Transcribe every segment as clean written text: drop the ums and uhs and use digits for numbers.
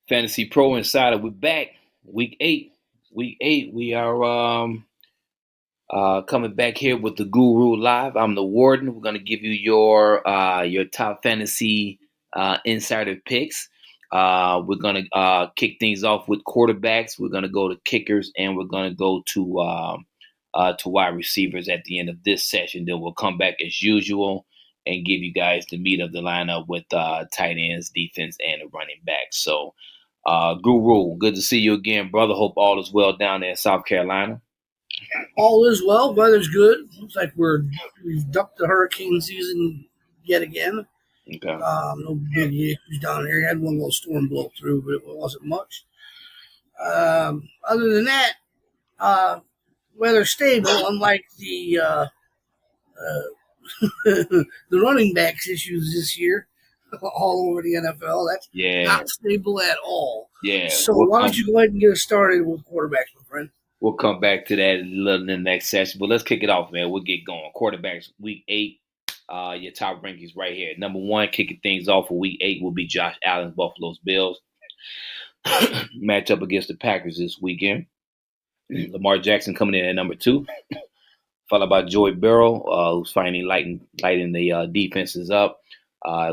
Fantasy Pro Insider. We're back. Week 8. Week 8. We are coming back here with the Guru Live. I'm the Warden. We're gonna give you your top fantasy insider picks. We're gonna kick things off with quarterbacks. We're gonna go to kickers, and we're gonna go to wide receivers at the end of this session. Then we'll come back as usual and give you guys the meat of the lineup with tight ends, defense, and the running back. So, Guru, good to see you again, brother. Hope all is well down there in South Carolina. All is well. Weather's good. Looks like we've ducked the hurricane season yet again. Okay. No big issues down here. Had one little storm blow through, but it wasn't much. Other than that, weather's stable. Unlike the running backs issues this year, all over the NFL, that's not stable at all. Yeah. So why don't you go ahead and get us started with quarterbacks, my friend? We'll come back to that a little in the next session, but let's kick it off, man. We'll get going. Quarterbacks, week 8. Your top rankings right here. Number 1, kicking things off for week 8 will be Josh Allen's Buffalo's Bills. Match up against the Packers this weekend. Lamar Jackson coming in at number 2, followed by Joey Burrow, who's finally lighting the defenses up.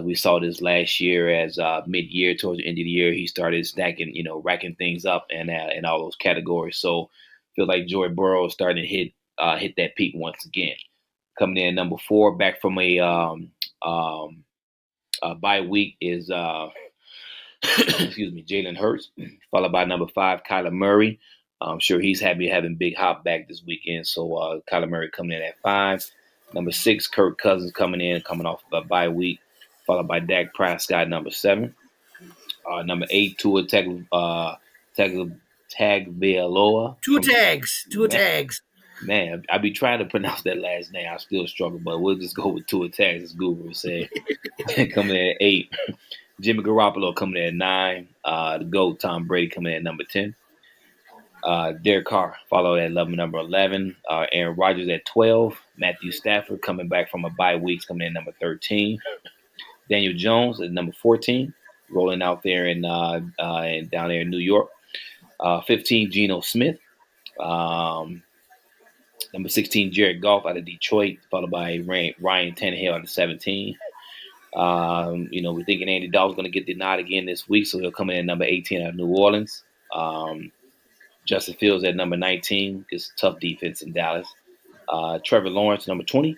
We saw this last year as mid-year, towards the end of the year, he started stacking, racking things up and in all those categories. So feel like Joey Burrow is starting to hit that peak once again. Coming in number 4, back from a bye week is Jalen Hurts, followed by number 5, Kyler Murray. I'm sure he's happy having Big Hop back this weekend. So Kyler Murray coming in at 5. Number 6, Kirk Cousins coming off of a bye week, followed by Dak Prescott, number 7. Number 8, Tua Tagovailoa. Tua Tags. Man, I be trying to pronounce that last name. I still struggle, but we'll just go with Tua Tags, as Google said. Coming in at 8. Jimmy Garoppolo coming in at 9. The GOAT, Tom Brady, coming in at number 10. Derek Carr followed at number 11. Aaron Rodgers at 12. Matthew Stafford coming back from a bye week, coming in number 13. Daniel Jones at number 14, rolling out there down there in New York. 15, Geno Smith. Number 16, Jared Goff out of Detroit, followed by Ryan Tannehill out of 17. We're thinking Andy Dalton's going to get the nod again this week, so he'll come in at number 18 out of New Orleans. Justin Fields at number 19, gets a tough defense in Dallas. Trevor Lawrence, number 20.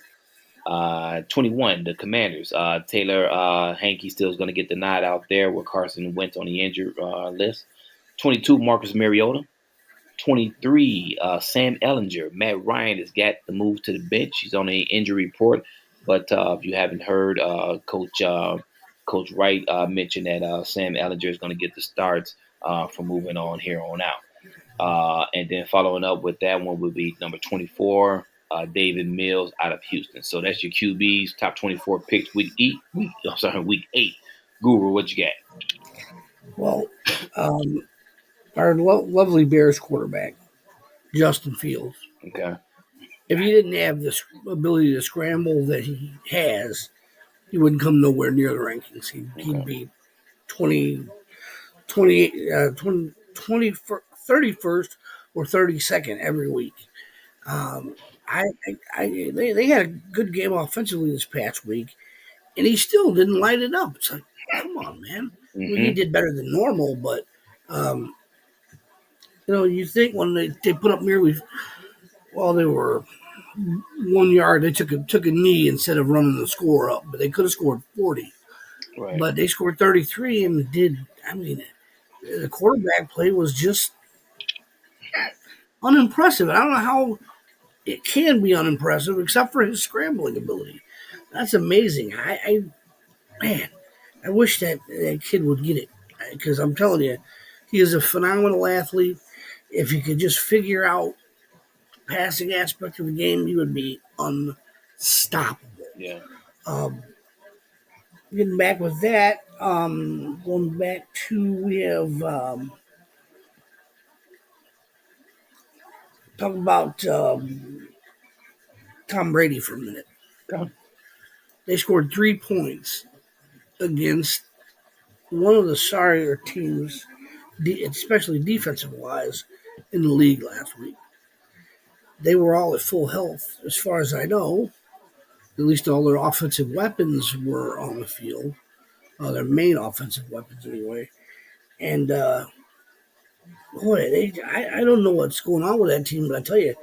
21, the Commanders. Taylor Hanke still is going to get the nod out there with Carson Wentz on the injured list. 22, Marcus Mariota. 23, Sam Ellinger. Matt Ryan has got the move to the bench. He's on the injury report. But if you haven't heard, Coach Wright mentioned that Sam Ellinger is going to get the starts for moving on here on out. And then following up with that one would be number 24, David Mills out of Houston. So that's your QBs, top 24 picks, week 8. Guru, what you got? Well, our lovely Bears quarterback, Justin Fields. Okay. If he didn't have this ability to scramble that he has, he wouldn't come nowhere near the rankings. He'd be 31st or 32nd every week. They had a good game offensively this past week, and he still didn't light it up. It's like, come on, man. Mm-hmm. I mean, he did better than normal, but you think when they put up nearly, they were 1 yard. They took a knee instead of running the score up, but they could have scored 40. Right. But they scored 33 and the quarterback play was just unimpressive. I don't know how it can be unimpressive except for his scrambling ability. That's amazing. I wish that kid would get it, because I'm telling you, he is a phenomenal athlete. If he could just figure out the passing aspect of the game, he would be unstoppable. Yeah. Getting back with that, going back to, we have talk about Tom Brady for a minute. Okay. They scored 3 points against one of the sorrier teams especially defensive wise, in the league last week. They were all at full health, as far as I know. At least all their offensive weapons were on the field, their main offensive weapons anyway. And boy, I don't know what's going on with that team, but I tell you,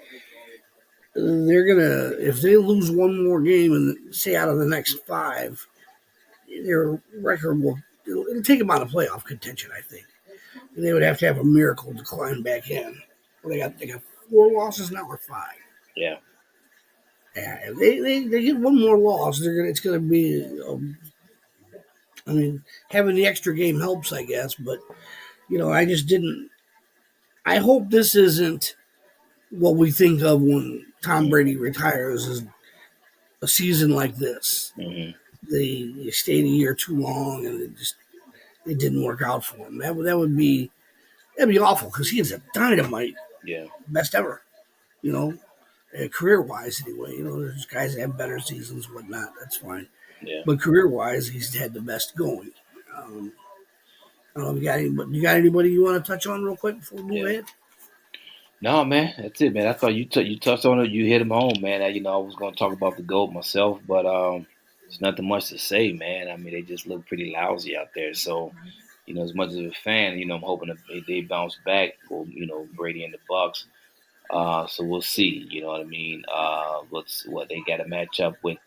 they're gonna if they lose one more game and say out of the next five, their record will it'll take them out of playoff contention. I think and they would have to have a miracle to climb back in. Well, they got 4 losses now or 5. Yeah. Yeah, if they get one more loss, it's gonna be. I mean, having the extra game helps, I guess, but I just didn't. I hope this isn't what we think of when Tom Brady retires as a season like this. Mm-hmm. They stayed a year too long and it didn't work out for him. That'd be awful because he is a dynamite, Yeah. best ever. Career wise anyway. There's guys that have better seasons, whatnot. That's fine. Yeah. But career wise, he's had the best going. I don't know if you got anybody you want to touch on real quick before we move ahead? No, man, that's it, man. I thought you touched on it. You hit him home, man. I was going to talk about the GOAT myself, but there's nothing much to say, man. I mean, they just look pretty lousy out there. So, as much as a fan, I'm hoping that they bounce back for, Brady and the Bucks. So we'll see. You know what I mean? What they got to match up with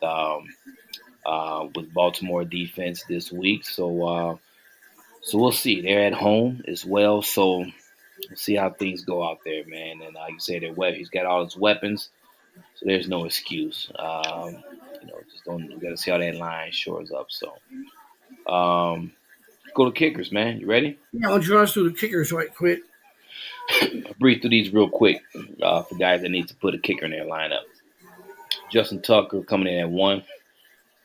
Baltimore defense this week. So we'll see. They're at home as well, so we'll see how things go out there, man. And like you said, he's got all his weapons, so there's no excuse. Just don't. You got to see how that line shores up. So, go to kickers, man. You ready? Yeah, I'll draw us through the kickers right quick. I'll breeze through these real quick for guys that need to put a kicker in their lineup. Justin Tucker coming in at 1.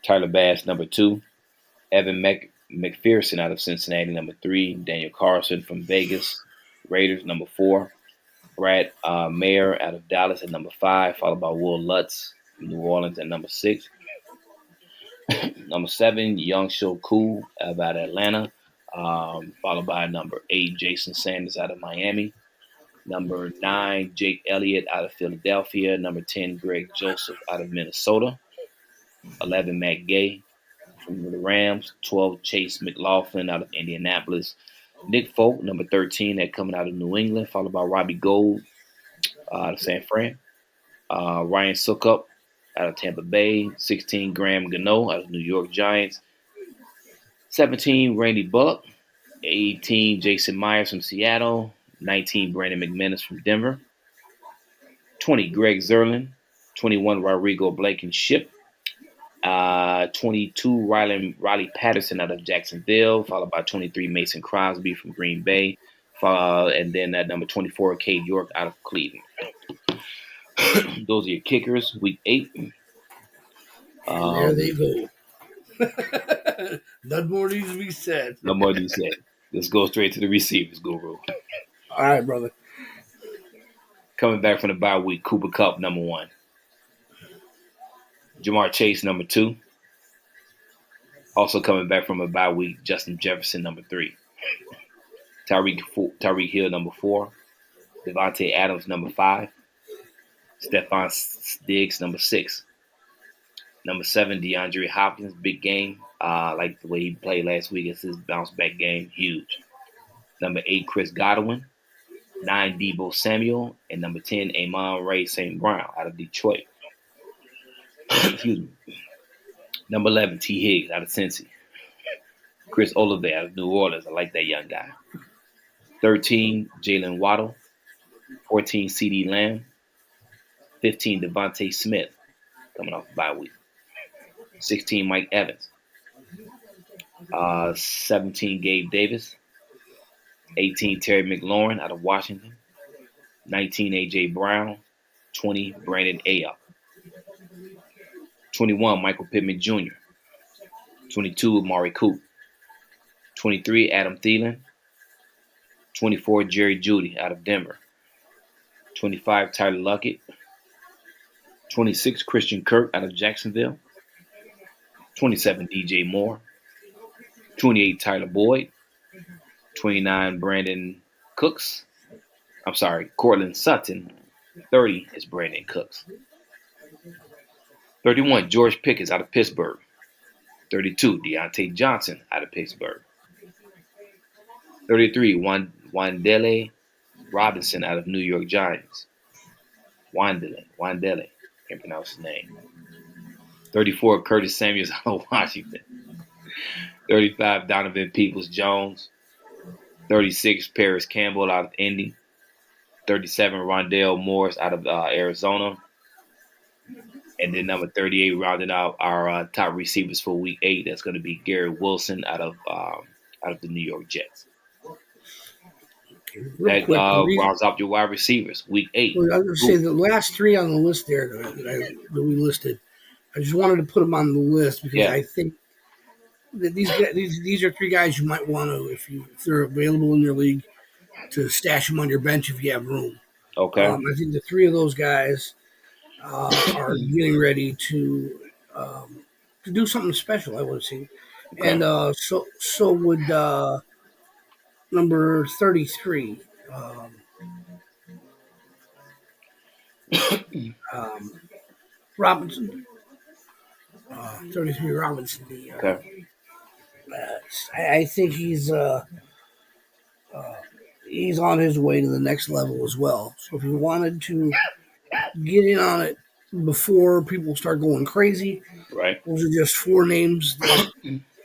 Tyler Bass, number 2. Evan McPherson out of Cincinnati, number 3. Daniel Carlson from Vegas Raiders, number 4. Brad Mayer out of Dallas at number 5, followed by Will Lutz from New Orleans at number 6. Number 7, Young-Soo Koo out of Atlanta, followed by number 8, Jason Sanders out of Miami. Number 9, Jake Elliott out of Philadelphia. Number 10, Greg Joseph out of Minnesota. 11, Matt Gay from the Rams. 12, Chase McLaughlin out of Indianapolis. Nick Folk, number 13, that coming out of New England, followed by Robbie Gould out of San Fran. Ryan Suckup out of Tampa Bay. 16, Graham Gano out of New York Giants. 17, Randy Bullock. 18, Jason Myers from Seattle. 19, Brandon McManus from Denver. 20, Greg Zerlin. 21, Rodrigo Blankenship. 22, Riley Patterson out of Jacksonville, followed by 23, Mason Crosby from Green Bay, and then at number 24, Cade York out of Cleveland. Those are your kickers, week 8. There they go. None more needs to be said. No more needs to be said. Let's go straight to the receivers, Guru. All right, brother. Coming back from the bye week, Cooper Kupp, number 1. Jamar Chase, number 2. Also coming back from a bye week, Justin Jefferson, number 3. Tyreek Hill, number 4. Devontae Adams, number 5. Stephon Diggs, number 6. Number 7, DeAndre Hopkins, big game. Like the way he played last week. It's his bounce back game, huge. Number 8, Chris Godwin. 9, Deebo Samuel. And number 10, Amon-Ra St. Brown out of Detroit. Excuse me. Number 11, T. Higgs out of Cincy. Chris Olave out of New Orleans. I like that young guy. 13, Jalen Waddle. 14, CeeDee Lamb. 15, Devontae Smith, coming off the bye week. 16, Mike Evans. 17, Gabe Davis. 18, Terry McLaurin out of Washington. 19, A.J. Brown. 20, Brandon Ayuk. 21, Michael Pittman Jr. 22, Amari Cooper. 23, Adam Thielen. 24, Jerry Jeudy out of Denver. 25, Tyler Lockett. 26, Christian Kirk out of Jacksonville. 27, DJ Moore. 28, Tyler Boyd. 29, Brandon Cooks. I'm sorry, Cortland Sutton. 30 is Brandon Cooks. 31, George Pickens out of Pittsburgh. 32, Deontay Johnson out of Pittsburgh. 33, Wandele Robinson out of New York Giants. Wandele. Can't pronounce his name. 34, Curtis Samuels out of Washington. 35, Donovan Peoples-Jones. 36, Paris Campbell out of Indy. 37, Rondell Morris out of Arizona. And then number 38, rounding out our top receivers for Week 8, that's going to be Garrett Wilson out of the New York Jets. Real That quick, rounds out your wide receivers, Week 8. well, I was going to say the last three on the list there that we listed, I just wanted to put them on the list because I think that these are three guys you might want to, if they're available in your league, to stash them on your bench if you have room. Okay. I think the three of those guys are getting ready to do something special, I would say. Okay. And so would number 33. Robinson. 33 Robinson. Okay. I think he's on his way to the next level as well. So if you wanted to get in on it before people start going crazy, right? Those are just four names that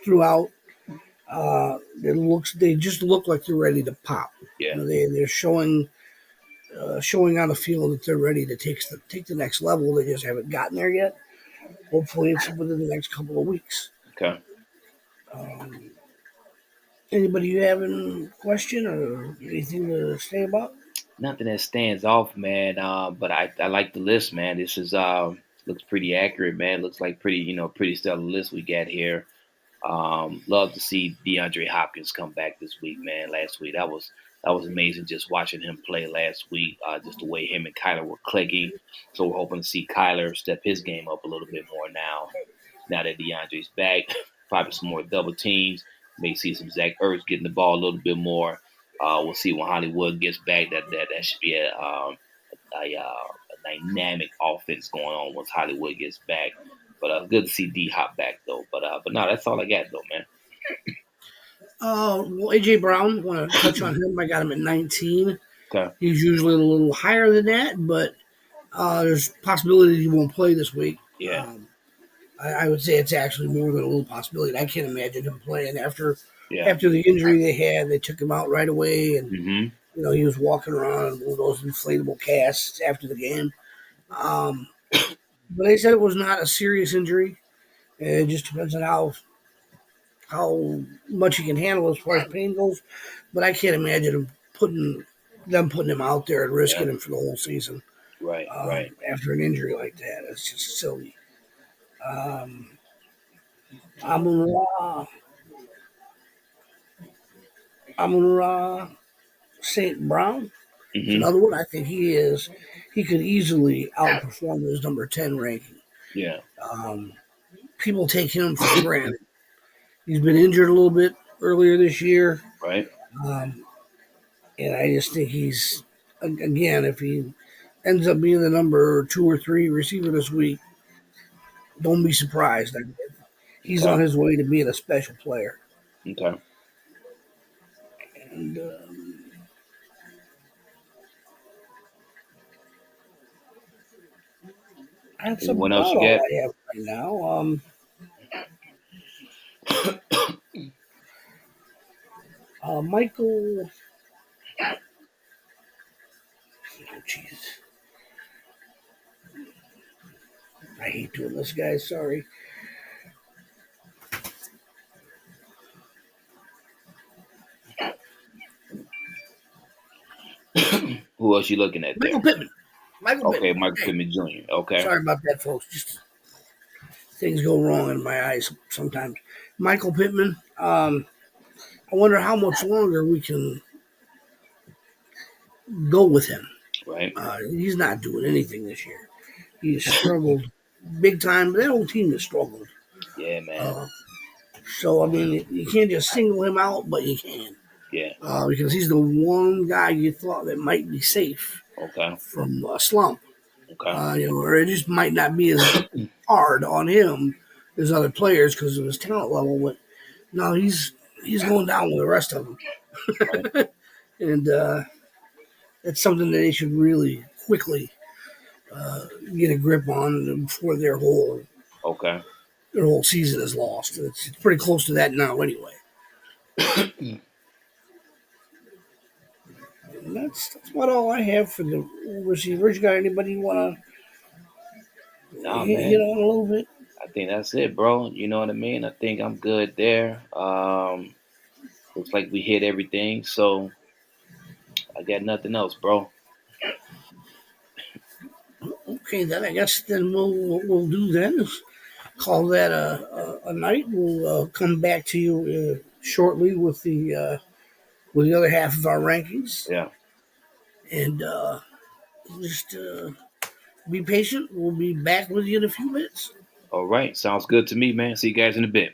throughout. They just look like they're ready to pop. Yeah, they're showing on the field that they're ready to take the next level. They just haven't gotten there yet. Hopefully, it's within the next couple of weeks. Okay. Anybody you have a question or anything to say about? Nothing that stands off, man. But I like the list, man. This is looks pretty accurate, man. Looks like pretty stellar list we got here. Love to see DeAndre Hopkins come back this week, man. Last week that was amazing just watching him play last week. Just the way him and Kyler were clicking. So we're hoping to see Kyler step his game up a little bit more now that DeAndre's back. Probably some more double teams. May see some Zach Ertz getting the ball a little bit more. We'll see when Hollywood gets back. That should be a dynamic offense going on once Hollywood gets back. But good to see D Hop back though. But no, that's all I got though, man. Well, AJ Brown, want to touch on him? I got him at 19. Okay. He's usually a little higher than that, but there's a possibility he won't play this week. Yeah. I would say it's actually more than a little possibility. I can't imagine him playing after the injury they had. They took him out right away, and he was walking around with those inflatable casts after the game. But they said it was not a serious injury. It just depends on how much he can handle as far as pain goes. But I can't imagine putting him out there and risking him for the whole season. Right. After an injury like that, it's just silly. Amon-Ra St. Brown. Another one. I think he could easily outperform his number 10 ranking. Yeah. People take him for granted. He's been injured a little bit earlier this year. Right. And I just think he's, again, if he ends up being the number 2 or 3 receiver this week, don't be surprised. He's on his way to being a special player. Okay. And that's what else you get? I have right now. Michael. Oh, jeez. I hate doing this, guys. Sorry. Who else you looking at there? Michael Pittman. Michael Pittman Jr. Okay. Sorry about that, folks. Just things go wrong in my eyes sometimes. Michael Pittman. I wonder how much longer we can go with him. Right. He's not doing anything this year. He's struggled big time. That whole team has struggled. Yeah, man. So, I mean, you can't just single him out, but you can. Yeah. because he's the one guy you thought that might be safe Okay. from a slump. Okay. Or it just might not be as hard on him as other players because of his talent level. But no, he's going down with the rest of them, Right. and that's something that they should really quickly get a grip on before Okay. their whole season is lost. It's pretty close to that now, anyway. And that's about all I have for the receivers. You got anybody you want to Nah, hit man. on a little bit? I think that's it, bro. You know what I mean? I think I'm good there. Looks like we hit everything, so I got nothing else, bro. Okay, then I guess then what we'll do then is call that a night. We'll come back to you shortly with the other half of our rankings, Yeah. and just be patient. We'll be back with you in a few minutes. All right. Sounds good to me, man. See you guys in a bit.